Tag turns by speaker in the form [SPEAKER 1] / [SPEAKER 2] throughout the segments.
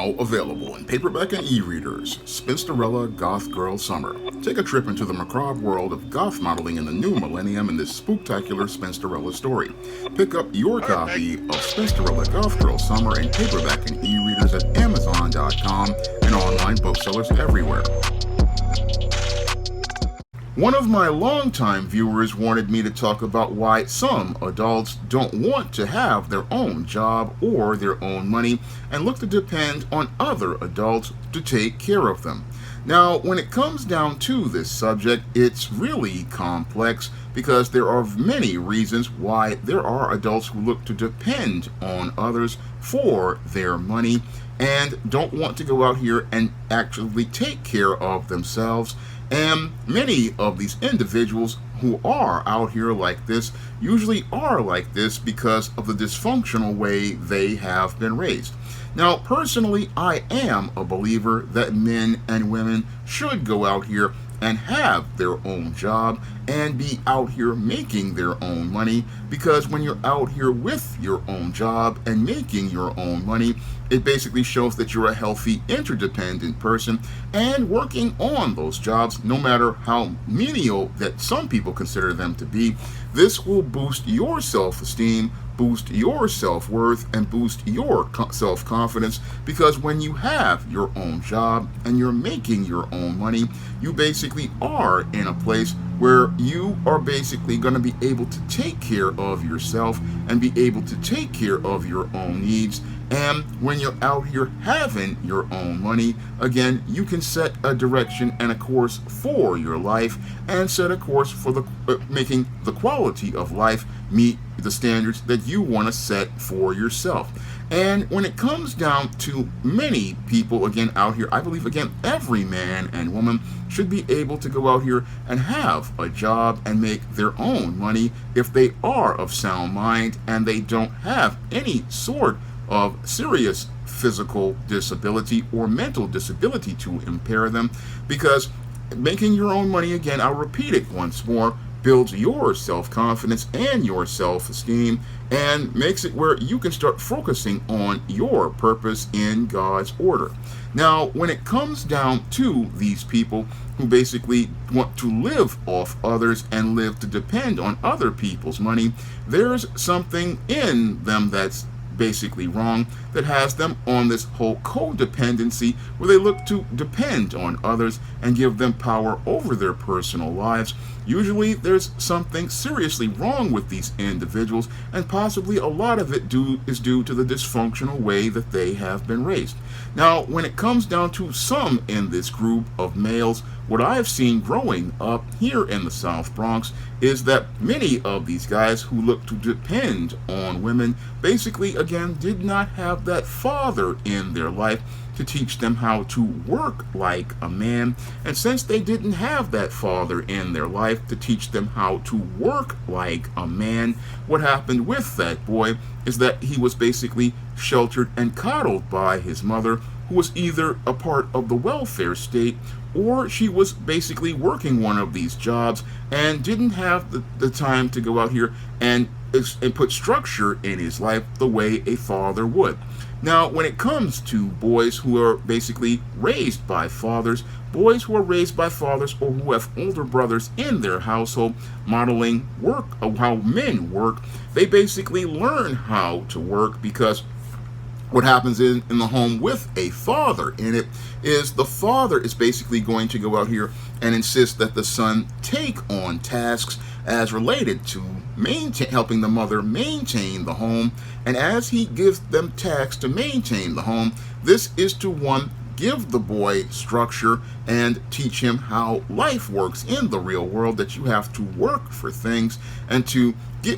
[SPEAKER 1] Now available in paperback and e-readers, Spinsterella Goth Girl Summer. Take a trip into the macabre world of goth modeling in the new millennium in this spooktacular Spinsterella story. Pick up your copy of Spinsterella Goth Girl Summer in paperback and e-readers at Amazon.com and online booksellers everywhere. One of my longtime viewers wanted me to talk about why some adults don't want to have their own job or their own money and look to depend on other adults to take care of them. Now, when it comes down to this subject, it's really complex because there are many reasons why there are adults who look to depend on others for their money and don't want to go out here and actually take care of themselves. And many of these individuals who are out here like this usually are like this because of the dysfunctional way they have been raised. Now, personally, I am a believer that men and women should go out here and have their own job and be out here making their own money, because when you're out here with your own job and making your own money, it basically shows that you're a healthy, interdependent person and working on those jobs, no matter how menial that some people consider them to be. This will boost your self-esteem, boost your self-worth, and boost your self-confidence, because when you have your own job and you're making your own money, you basically are in a place where you are basically going to be able to take care of yourself and be able to take care of your own needs. And when you're out here having your own money, again, you can set a direction and a course for your life and set a course for the making the quality of life meet the standards that you want to set for yourself. And when it comes down to many people, again, out here, I believe, again, every man and woman should be able to go out here and have a job and make their own money if they are of sound mind and they don't have any sort of serious physical disability or mental disability to impair them. Because making your own money, again, I'll repeat it once more, builds your self-confidence and your self-esteem and makes it where you can start focusing on your purpose in God's order. Now, when it comes down to these people who basically want to live off others and live to depend on other people's money, there's something in them that's basically wrong, that has them on this whole codependency where they look to depend on others and give them power over their personal lives. Usually there's something seriously wrong with these individuals, and possibly a lot of it is due to the dysfunctional way that they have been raised. Now, when it comes down to some in this group of males, what I have seen growing up here in the South Bronx is that many of these guys who look to depend on women basically, again, did not have that father in their life to teach them how to work like a man. And since they didn't have that father in their life to teach them how to work like a man, what happened with that boy is that he was basically sheltered and coddled by his mother, who was either a part of the welfare state or she was basically working one of these jobs and didn't have the time to go out here and put structure in his life the way a father would. Now, when it comes to boys who are basically raised by fathers, boys who are raised by fathers or who have older brothers in their household modeling work of how men work, they basically learn how to work, because what happens in the home with a father in it is the father is basically going to go out here and insist that the son take on tasks as related to helping the mother maintain the home. And as he gives them tasks to maintain the home, this is to, one, give the boy structure and teach him how life works in the real world, that you have to work for things, and to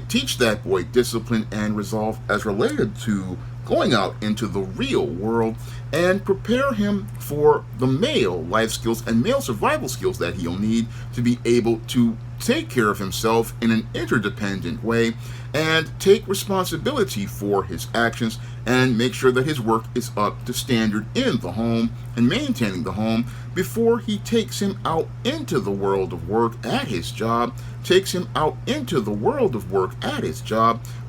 [SPEAKER 1] teach that boy discipline and resolve as related to going out into the real world, and prepare him for the male life skills and male survival skills that he'll need to be able to take care of himself in an interdependent way and take responsibility for his actions and make sure that his work is up to standard in the home and maintaining the home before he takes him out into the world of work at his job,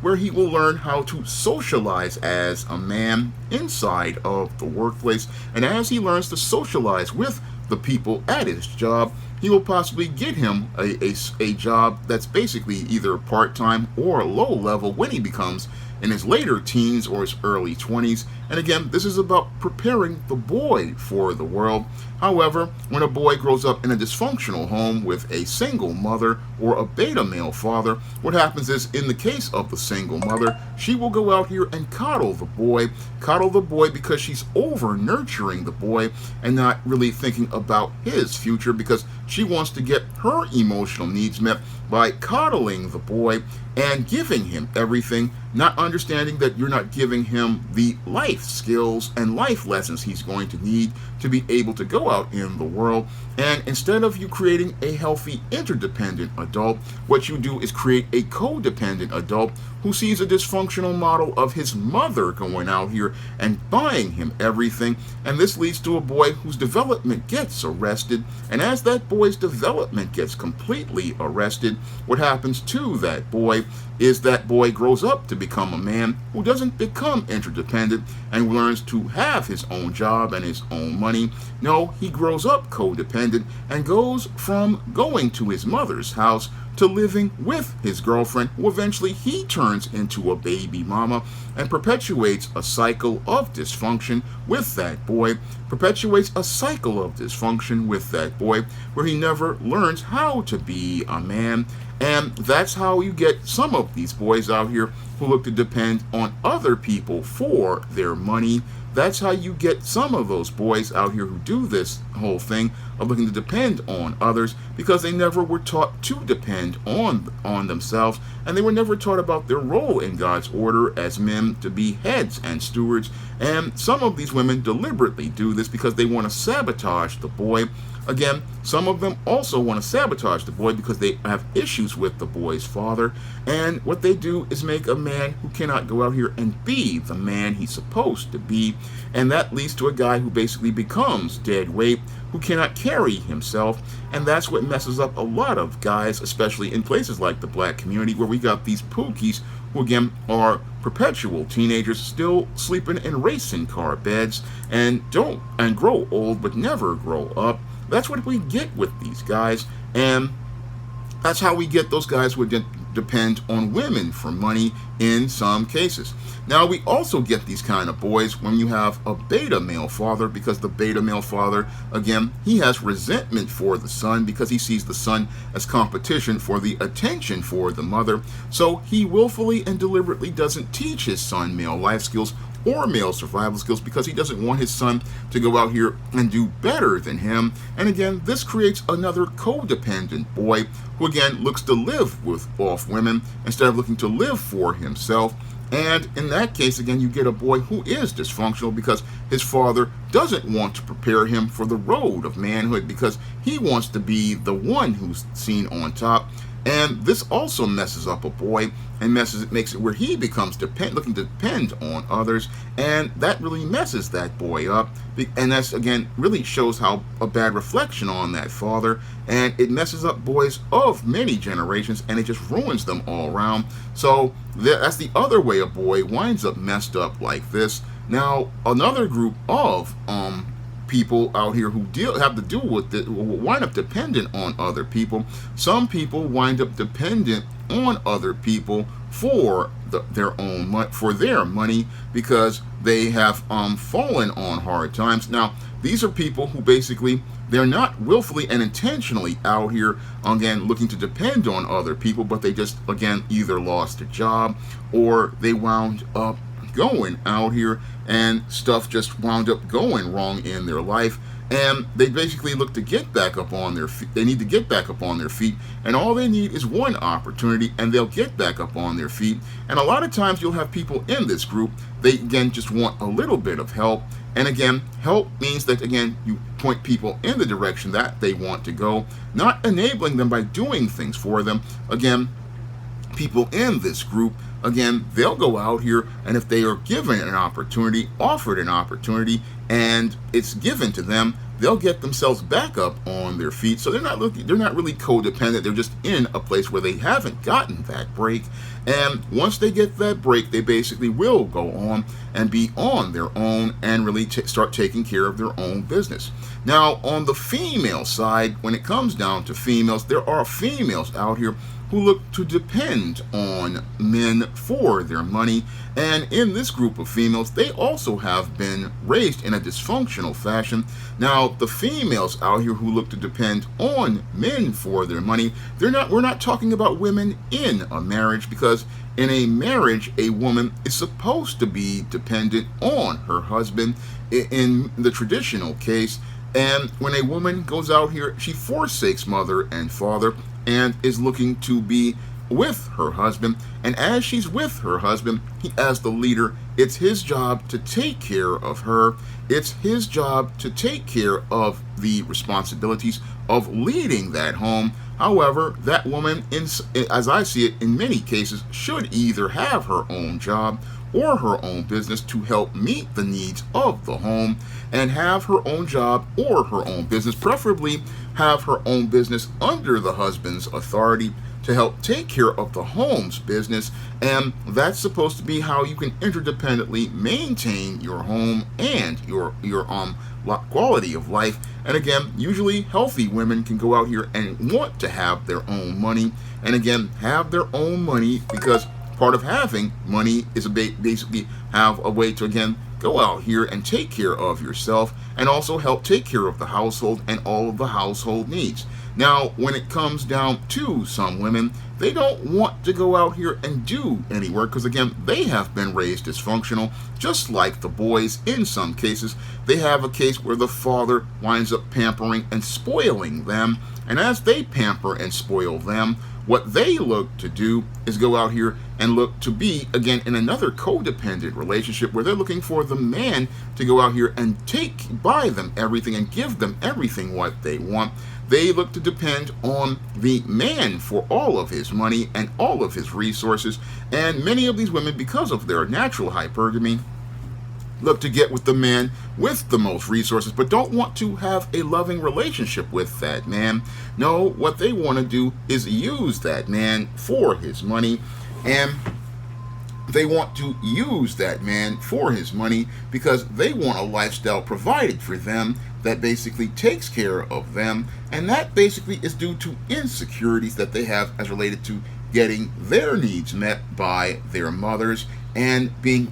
[SPEAKER 1] where he will learn how to socialize as a man inside of the workplace. And as he learns to socialize with the people at his job, he will possibly get him a job that's basically either part-time or low-level when he becomes in his later teens or his early 20s. And again, this is about preparing the boy for the world. However, when a boy grows up in a dysfunctional home with a single mother or a beta male father, what happens is, in the case of the single mother, she will go out here and coddle the boy because she's over nurturing the boy and not really thinking about his future, because she wants to get her emotional needs met by coddling the boy and giving him everything, not understanding that you're not giving him the life skills and life lessons he's going to need to be able to go out in the world. And instead of you creating a healthy interdependent adult, what you do is create a codependent adult who sees a dysfunctional model of his mother going out here and buying him everything. And this leads to a boy whose development gets arrested. And as that boy's development gets completely arrested, what happens to that boy is that boy grows up to become a man who doesn't become interdependent and learns to have his own job and his own money. No, he grows up codependent and goes from going to his mother's house to living with his girlfriend, who eventually he turns into a baby mama and perpetuates a cycle of dysfunction with that boy, where he never learns how to be a man. And that's how you get some of these boys out here who look to depend on other people for their money. That's how you get some of those boys out here who do this whole thing of looking to depend on others, because they never were taught to depend on themselves, and they were never taught about their role in God's order as men to be heads and stewards. And some of these women deliberately do this because they want to sabotage the boy. Again, some of them also want to sabotage the boy because they have issues with the boy's father. And what they do is make a man who cannot go out here and be the man he's supposed to be. And that leads to a guy who basically becomes dead weight, who cannot carry himself. And that's what messes up a lot of guys, especially in places like the black community, where we got these pookies who again are perpetual teenagers still sleeping in racing car beds and grow old but never grow up. That's what we get with these guys, and that's how we get those guys who depend on women for money in some cases. Now, we also get these kind of boys when you have a beta male father, because the beta male father, again, he has resentment for the son because he sees the son as competition for the attention for the mother. So he willfully and deliberately doesn't teach his son male life skills or male survival skills because he doesn't want his son to go out here and do better than him. And again, this creates another codependent boy who again looks to live off women instead of looking to live for himself. And in that case, again, you get a boy who is dysfunctional because his father doesn't want to prepare him for the road of manhood because he wants to be the one who's seen on top. And this also messes up a boy and makes it where he becomes looking to depend on others, and that really messes that boy up. And that's, again, really shows how a bad reflection on that father, and it messes up boys of many generations, and it just ruins them all around. So that's the other way a boy winds up messed up like this. Now, another group of people out here who have to deal with it will wind up dependent on other people. Some people wind up dependent on other people for their money because they have fallen on hard times. Now, these are people who basically, they're not willfully and intentionally out here, again, looking to depend on other people, but they just, again, either lost a job or they wound up going out here and stuff just wound up going wrong in their life. and they basically look to get back up on their feet. They need to get back up on their feet, and all they need is one opportunity, and they'll get back up on their feet. And a lot of times you'll have people in this group, they again just want a little bit of help. And again, help means that, again, you point people in the direction that they want to go, not enabling them by doing things for them. Again, people in this group, again, they'll go out here, and if they are given an opportunity, offered an opportunity, and it's given to them, they'll get themselves back up on their feet. So they're not really codependent. They're just in a place where they haven't gotten that break. And once they get that break, they basically will go on and be on their own and really start taking care of their own business. Now, on the female side, when it comes down to females, there are females out here who look to depend on men for their money. And in this group of females, they also have been raised in a dysfunctional fashion. Now, the females out here who look to depend on men for their money, we're not talking about women in a marriage, because in a marriage, a woman is supposed to be dependent on her husband in the traditional case. And when a woman goes out here, she forsakes mother and father and is looking to be with her husband. And as she's with her husband, as the leader, it's his job to take care of her. It's his job to take care of the responsibilities of leading that home. However, that woman, as I see it, in many cases, should either have her own job or her own business to help meet the needs of the home, and have her own job or her own business, preferably have her own business under the husband's authority to help take care of the home's business. And that's supposed to be how you can interdependently maintain your home and your quality of life. And again, usually healthy women can go out here and want to have their own money, and again, have their own money, because part of having money is basically have a way to, again, go out here and take care of yourself, and also help take care of the household and all of the household needs. Now, when it comes down to some women, they don't want to go out here and do any work, because again, they have been raised dysfunctional, just like the boys. In some cases, they have a case where the father winds up pampering and spoiling them, and as they pamper and spoil them, what they look to do is go out here and look to be, again, in another codependent relationship where they're looking for the man to go out here and buy them everything and give them everything what they want. They look to depend on the man for all of his money and all of his resources. And many of these women, because of their natural hypergamy, look to get with the man with the most resources, but don't want to have a loving relationship with that man. No, what they want to do is use that man for his money, and they want to use that man for his money because they want a lifestyle provided for them that basically takes care of them, and that basically is due to insecurities that they have as related to getting their needs met by their mothers and being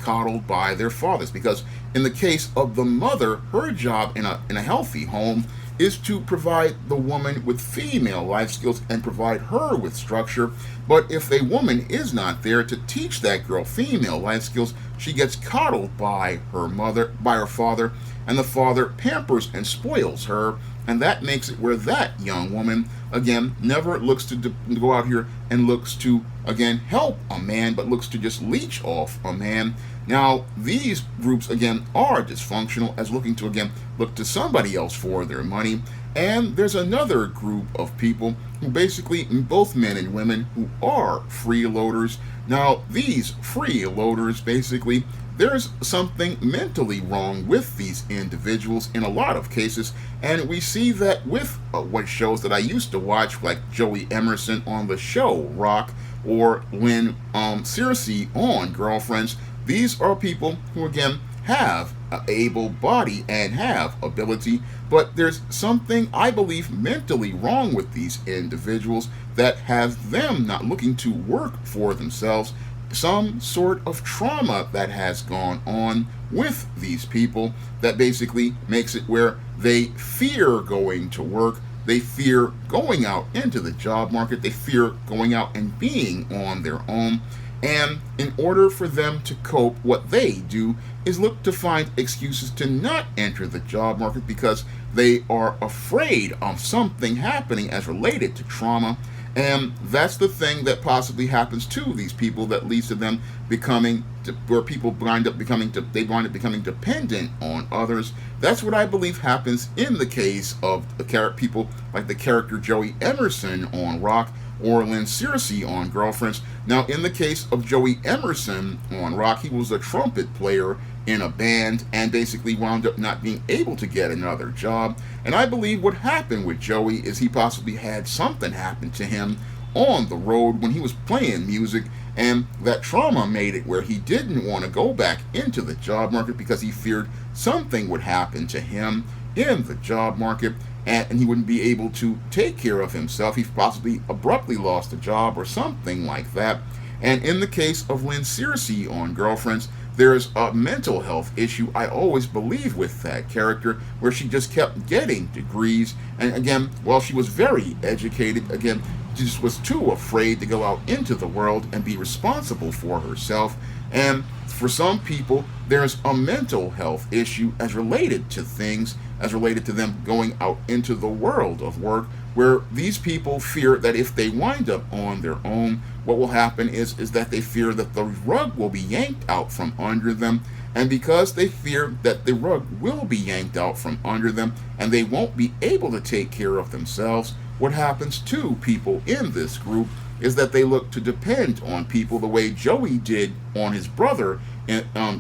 [SPEAKER 1] coddled by their fathers. Because in the case of the mother, her job in a healthy home is to provide the woman with female life skills and provide her with structure. But if a woman is not there to teach that girl female life skills, she gets coddled by her father, and the father pampers and spoils her. And that makes it where that young woman, again, never looks to go out here and looks to, again, help a man, but looks to just leech off a man. Now, these groups, again, are dysfunctional, as looking to, again, look to somebody else for their money. And there's another group of people who basically, both men and women, who are freeloaders. Now, these freeloaders, basically, there's something mentally wrong with these individuals in a lot of cases, and we see that with what shows that I used to watch, like Joey Emerson on the show Rock, or when Circe on Girlfriends. These are people who, again, have an able body and have ability, but there's something, I believe, mentally wrong with these individuals that has them not looking to work for themselves. Some sort of trauma that has gone on with these people that basically makes it where they fear going to work, they fear going out into the job market, they fear going out and being on their own. And in order for them to cope, what they do is look to find excuses to not enter the job market because they are afraid of something happening as related to trauma. And that's the thing that possibly happens to these people that leads to them becoming, where people wind up becoming, they wind up becoming dependent on others. That's what I believe happens in the case of the people like the character Joey Emerson on Rock, or Lynn Searcy on Girlfriends. Now, in the case of Joey Emerson on Rock, he was a trumpet player in a band and basically wound up not being able to get another job. And I believe what happened with Joey is he possibly had something happen to him on the road when he was playing music, and that trauma made it where he didn't want to go back into the job market because he feared something would happen to him in the job market, and he wouldn't be able to take care of himself. He possibly abruptly lost a job or something like that. And in the case of Lynn Searcy on Girlfriends, there's a mental health issue, I always believe, with that character, where she just kept getting degrees. And again, while she was very educated, again, she just was too afraid to go out into the world and be responsible for herself. And for some people, there's a mental health issue as related to things, as related to them going out into the world of work, where these people fear that if they wind up on their own, what will happen is that they fear that the rug will be yanked out from under them. And because they fear that the rug will be yanked out from under them and they won't be able to take care of themselves, what happens to people in this group is that they look to depend on people the way Joey did on his brother,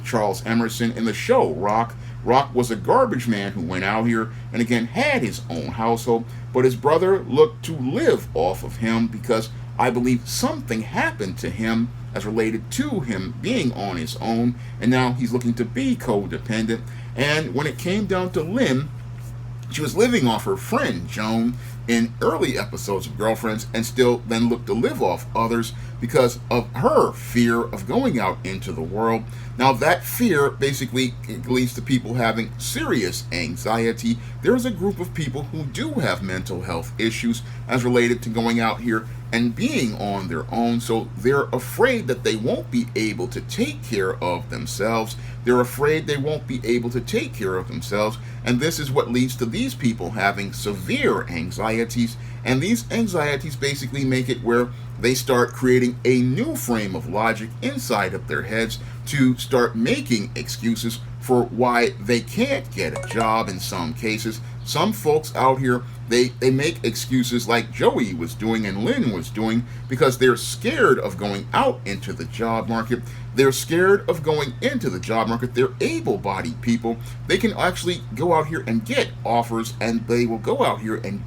[SPEAKER 1] Charles Emerson, in the show Rock. Rock was a garbage man who went out here and again had his own household, but his brother looked to live off of him because I believe something happened to him as related to him being on his own, and now he's looking to be codependent. And when it came down to Lynn, she was living off her friend Joan in early episodes of Girlfriends and still then looked to live off others because of her fear of going out into the world. Now, that fear basically leads to people having serious anxiety. There's a group of people who do have mental health issues as related to going out here and being on their own, so they're afraid that they won't be able to take care of themselves. They're afraid they won't be able to take care of themselves, and this is what leads to these people having severe anxieties, and these anxieties basically make it where they start creating a new frame of logic inside of their heads to start making excuses for why they can't get a job in some cases. Some folks out here, they make excuses like Joey was doing and Lynn was doing because they're scared of going out into the job market. They're scared of going into the job market. They're able-bodied people. They can actually go out here and get offers, and they will go out here and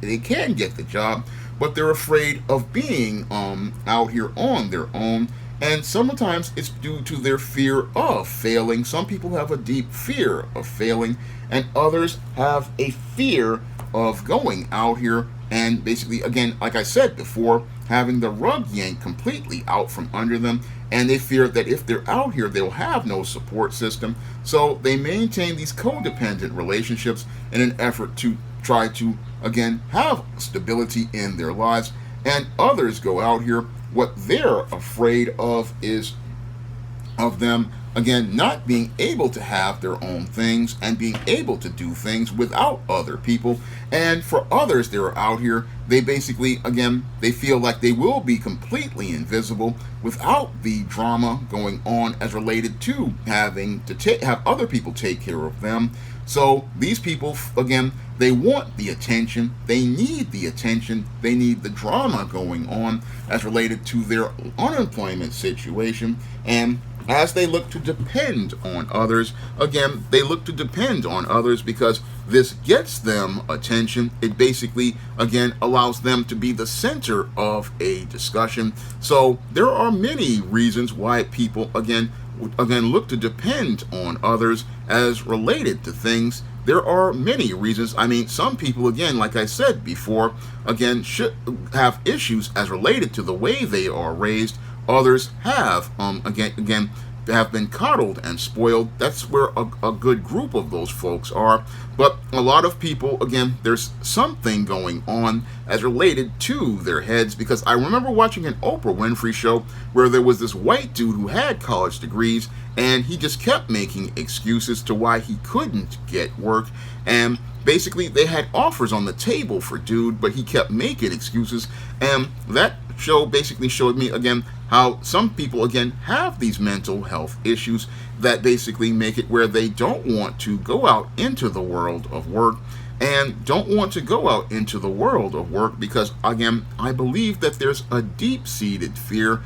[SPEAKER 1] they can get the job, but they're afraid of being out here on their own. And sometimes it's due to their fear of failing. Some people have a deep fear of failing, and others have a fear of going out here and basically, again, like I said before, having the rug yanked completely out from under them. And they fear that if they're out here, they'll have no support system. So they maintain these codependent relationships in an effort to try to, again, have stability in their lives. And others go out here, what they're afraid of is of them, again, not being able to have their own things and being able to do things without other people. And for others that are out here, they basically, again, they feel like they will be completely invisible without the drama going on as related to having to have other people take care of them. So these people, again, they want the attention, they need the attention, they need the drama going on as related to their unemployment situation. And as they look to depend on others, again, they look to depend on others because this gets them attention. It basically, again, allows them to be the center of a discussion. So there are many reasons why people, again, look to depend on others as related to things. There are many reasons. I mean, some people, again, like I said before, again, should have issues as related to the way they are raised. Others have, again, have been coddled and spoiled. That's where a good group of those folks are. But a lot of people, again, there's something going on as related to their heads, because I remember watching an Oprah Winfrey show where there was this white dude who had college degrees, and he just kept making excuses to why he couldn't get work. And basically, they had offers on the table for dude, but he kept making excuses. And that show basically showed me, again, how some people, again, have these mental health issues that basically make it where they don't want to go out into the world of work, and don't want to go out into the world of work because, again, I believe that there's a deep-seated fear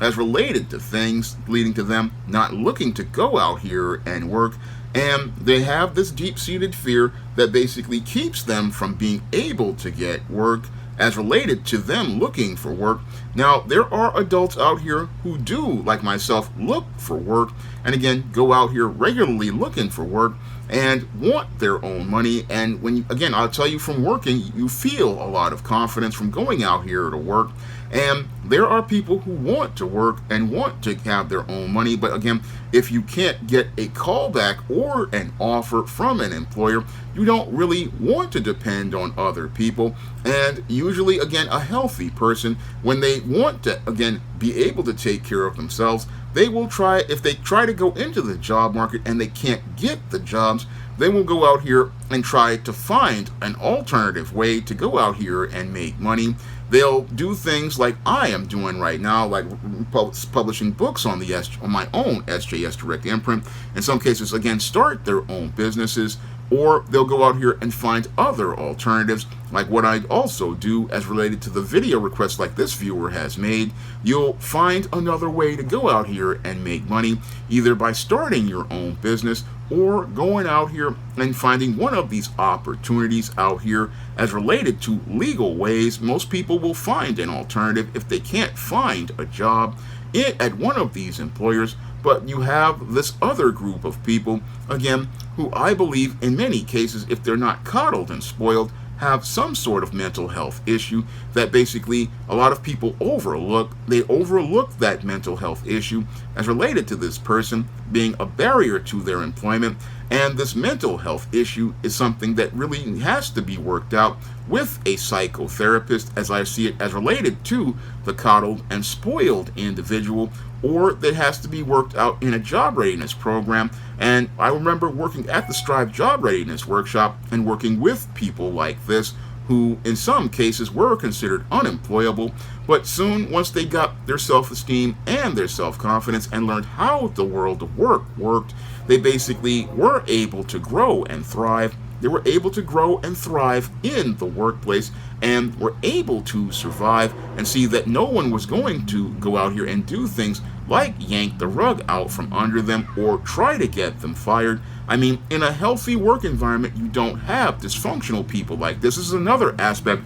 [SPEAKER 1] as related to things leading to them not looking to go out here and work. And they have this deep-seated fear that basically keeps them from being able to get work as related to them looking for work. Now, there are adults out here who do, like myself, look for work, and again, go out here regularly looking for work and want their own money. And when, again, I'll tell you, from working, you feel a lot of confidence from going out here to work. And there are people who want to work and want to have their own money, but again, if you can't get a callback or an offer from an employer, you don't really want to depend on other people. And usually, again, a healthy person, when they want to, again, be able to take care of themselves, they will try, if they try to go into the job market and they can't get the jobs, they will go out here and try to find an alternative way to go out here and make money. They'll do things like I am doing right now, like publishing books on my own SJS Direct imprint. In some cases, again, start their own businesses, or they'll go out here and find other alternatives, like what I also do as related to the video requests like this viewer has made. You'll find another way to go out here and make money, either by starting your own business or going out here and finding one of these opportunities out here as related to legal ways. Most people will find an alternative if they can't find a job at one of these employers. But you have this other group of people, again, who I believe in many cases, if they're not coddled and spoiled, have some sort of mental health issue that basically a lot of people overlook. They overlook that mental health issue as related to this person being a barrier to their employment. And this mental health issue is something that really has to be worked out with a psychotherapist, as I see it, as related to the coddled and spoiled individual, or that has to be worked out in a job readiness program. And I remember working at the Strive Job Readiness Workshop and working with people like this, who in some cases were considered unemployable, but soon, once they got their self-esteem and their self-confidence and learned how the world of work worked, they basically were able to grow and thrive. They were able to grow and thrive in the workplace and were able to survive and see that no one was going to go out here and do things like yank the rug out from under them or try to get them fired. I mean, in a healthy work environment, you don't have dysfunctional people like this. This is another aspect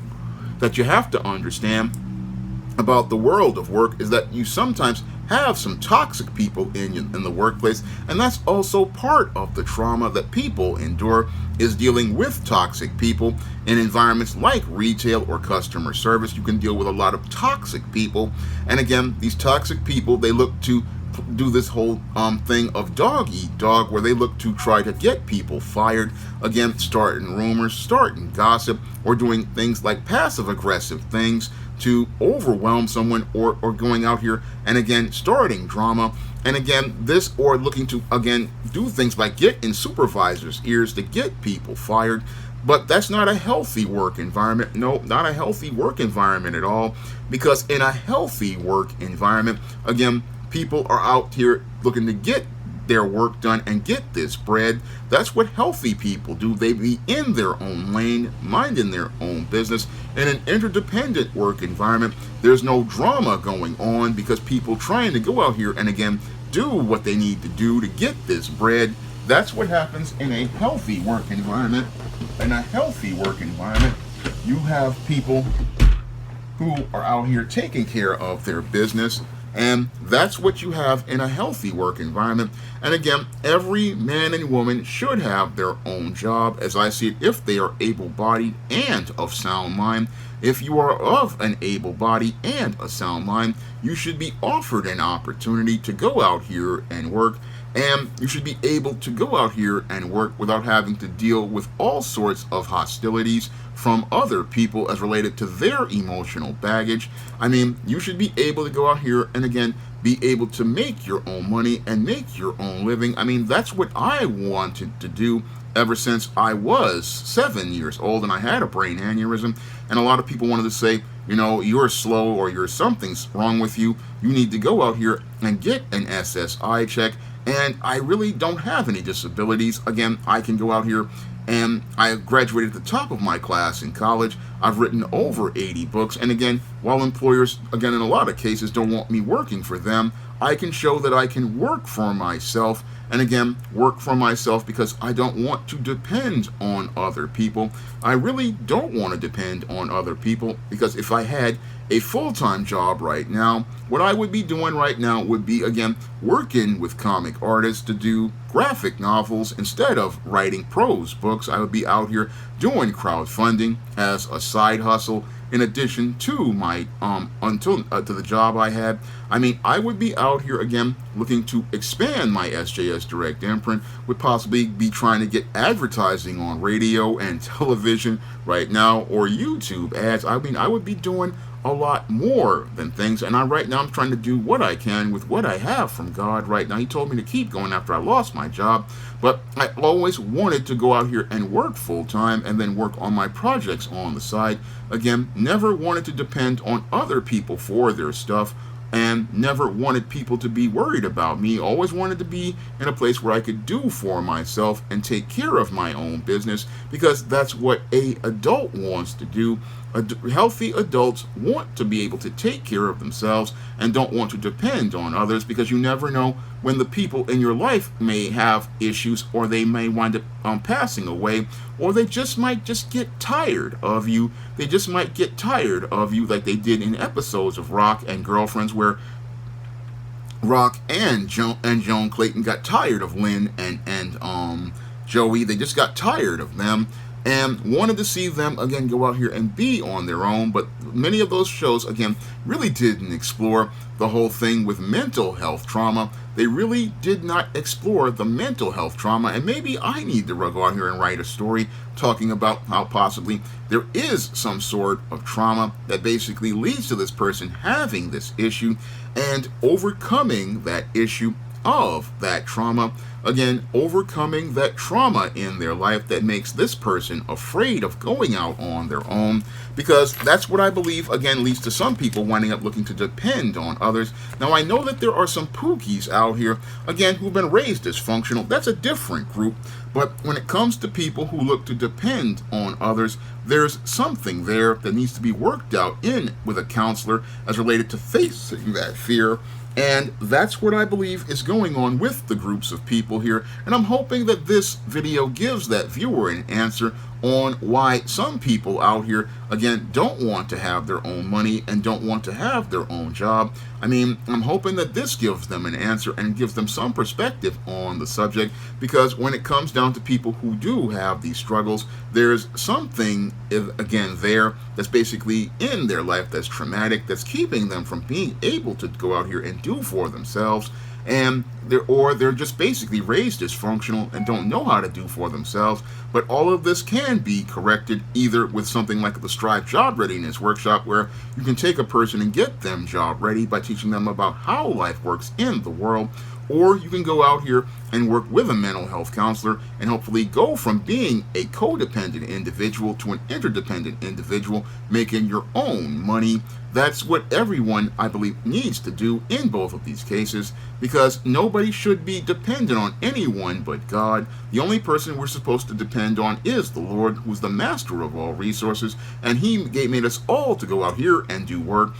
[SPEAKER 1] that you have to understand about the world of work, is that you sometimes have some toxic people in the workplace, and that's also part of the trauma that people endure, is dealing with toxic people in environments like retail or customer service. You can deal with a lot of toxic people, and again, these toxic people, they look to do this whole thing of dog eat dog, where they look to try to get people fired, again, starting rumors, starting gossip, or doing things like passive aggressive things to overwhelm someone, or going out here and again starting drama, and again this, or looking to again do things like get in supervisors' ears to get people fired. But that's not a healthy work environment. No, not a healthy work environment at all, because in a healthy work environment, again, people are out here looking to get their work done and get this bread. That's what healthy people do. They be in their own lane, minding their own business. In an interdependent work environment, there's no drama going on because people trying to go out here and again do what they need to do to get this bread. That's what happens in a healthy work environment. In a healthy work environment, you have people who are out here taking care of their business, And that's what you have in a healthy work environment. And again, every man and woman should have their own job, as I see it, if they are able-bodied and of sound mind. If you are of an able body and a sound mind, you should be offered an opportunity to go out here and work, and you should be able to go out here and work without having to deal with all sorts of hostilities from other people as related to their emotional baggage. I mean, you should be able to go out here and again be able to make your own money and make your own living. I mean, that's what I wanted to do ever since I was 7 years old and I had a brain aneurysm. And a lot of people wanted to say, you know, you're slow or you're something's wrong with you. You need to go out here and get an SSI check. And I really don't have any disabilities. Again, I can go out here and I graduated at the top of my class in college. I've written over 80 books. And again, while employers, again, in a lot of cases don't want me working for them, I can show that I can work for myself. And again, work for myself because I don't want to depend on other people. I really don't want to depend on other people because if I had a full-time job right now, what I would be doing right now would be, again, working with comic artists to do graphic novels instead of writing prose books. I would be out here doing crowdfunding as a side hustle in addition to my to the job I had. I mean, I would be out here again looking to expand my SJS Direct imprint, would possibly be trying to get advertising on radio and television right now or YouTube ads. I mean, I would be doing a lot more than things, and right now I'm trying to do what I can with what I have from God right now. He told me to keep going after I lost my job, but I always wanted to go out here and work full-time and then work on my projects on the side. Again, never wanted to depend on other people for their stuff and never wanted people to be worried about me. Always wanted to be in a place where I could do for myself and take care of my own business because that's what an adult wants to do. Healthy adults want to be able to take care of themselves and don't want to depend on others because you never know when the people in your life may have issues or they may wind up passing away, or they just might just get tired of you. They just might get tired of you like they did in episodes of Rock and Girlfriends where Rock and Joan Clayton got tired of Lynn and Joey. They just got tired of them and wanted to see them again go out here and be on their own. But many of those shows again really didn't explore the whole thing with mental health trauma. They really did not explore the mental health trauma, and maybe I need to go out here and write a story talking about how possibly there is some sort of trauma that basically leads to this person having this issue and overcoming that issue of that trauma. Again, overcoming that trauma in their life that makes this person afraid of going out on their own, because that's what I believe, again, leads to some people winding up looking to depend on others. Now, I know that there are some pookies out here, again, who've been raised dysfunctional. That's a different group. But when it comes to people who look to depend on others, there's something there that needs to be worked out with a counselor as related to facing that fear. And that's what I believe is going on with the groups of people here. And I'm hoping that this video gives that viewer an answer on why some people out here, again, don't want to have their own money and don't want to have their own job. I mean, I'm hoping that this gives them an answer and gives them some perspective on the subject, because when it comes down to people who do have these struggles, there's something, again, there that's basically in their life that's traumatic, that's keeping them from being able to go out here and do for themselves. And they're just basically raised dysfunctional and don't know how to do for themselves. But all of this can be corrected either with something like the Strive Job Readiness Workshop, where you can take a person and get them job ready by teaching them about how life works in the world, or you can go out here and work with a mental health counselor and hopefully go from being a codependent individual to an interdependent individual, making your own money. That's what everyone, I believe, needs to do in both of these cases, because nobody should be dependent on anyone but God. The only person we're supposed to depend on is the Lord, who's the master of all resources, and He made us all to go out here and do work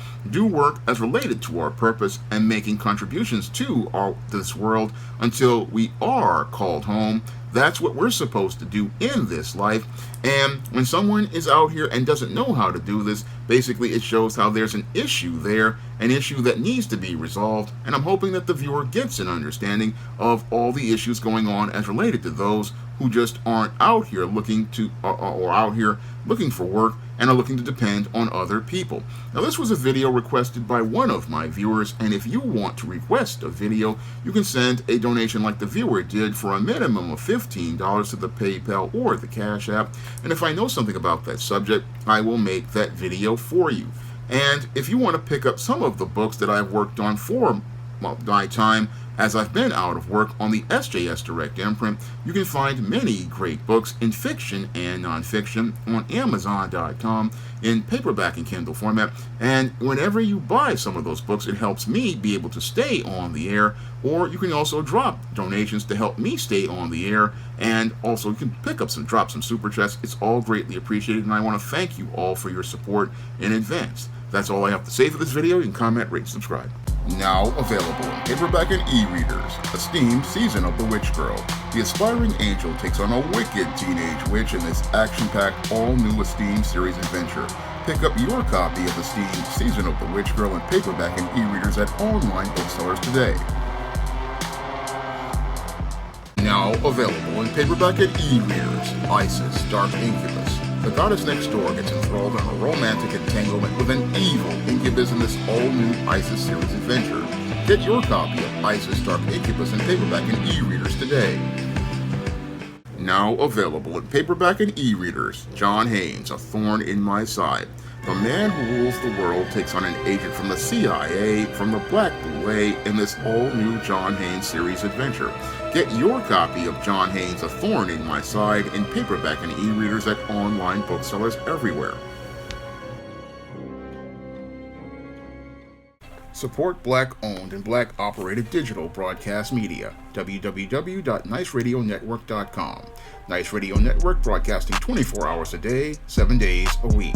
[SPEAKER 1] as related to our purpose and making contributions to this world until we are called home. That's what we're supposed to do in this life. And when someone is out here and doesn't know how to do this, basically it shows how there's an issue there, an issue that needs to be resolved, and I'm hoping that the viewer gets an understanding of all the issues going on as related to those who just aren't out here looking to or out here looking for work and are looking to depend on other people. Now, this was a video requested by one of my viewers, and if you want to request a video, you can send a donation like the viewer did for a minimum of $15 to the PayPal or the Cash App, and if I know something about that subject, I will make that video for you. And if you want to pick up some of the books that I've worked on for my time as I've been out of work on the SJS Direct imprint, you can find many great books in fiction and nonfiction on Amazon.com in paperback and Kindle format. And whenever you buy some of those books, it helps me be able to stay on the air, or you can also drop donations to help me stay on the air, and also you can drop some super chats. It's all greatly appreciated, and I want to thank you all for your support in advance. That's all I have to say for this video. You can comment, rate, subscribe. Now available in paperback and e-readers, Esteemed Season of the Witch Girl. The aspiring angel takes on a wicked teenage witch in this action-packed, all-new Esteemed series adventure. Pick up your copy of Esteemed Season of the Witch Girl in paperback and e-readers at online booksellers today. Now available in paperback and e-readers, Isis, Dark Incubus. The goddess next door gets enthralled in a romantic entanglement with an evil incubus in this all-new Isis series adventure. Get your copy of Isis, Dark Incubus in paperback and e-readers today. Now available in paperback and e-readers, John Haynes, A Thorn in My Side. The man who rules the world takes on an agent from the CIA from the Black Blue Way in this all-new John Haynes series adventure. Get your copy of John Haynes' A Thorn in My Side in paperback and e-readers at online booksellers everywhere. Support Black-owned and Black-operated digital broadcast media. www.niceradionetwork.com. Nice Radio Network, broadcasting 24 hours a day, 7 days a week.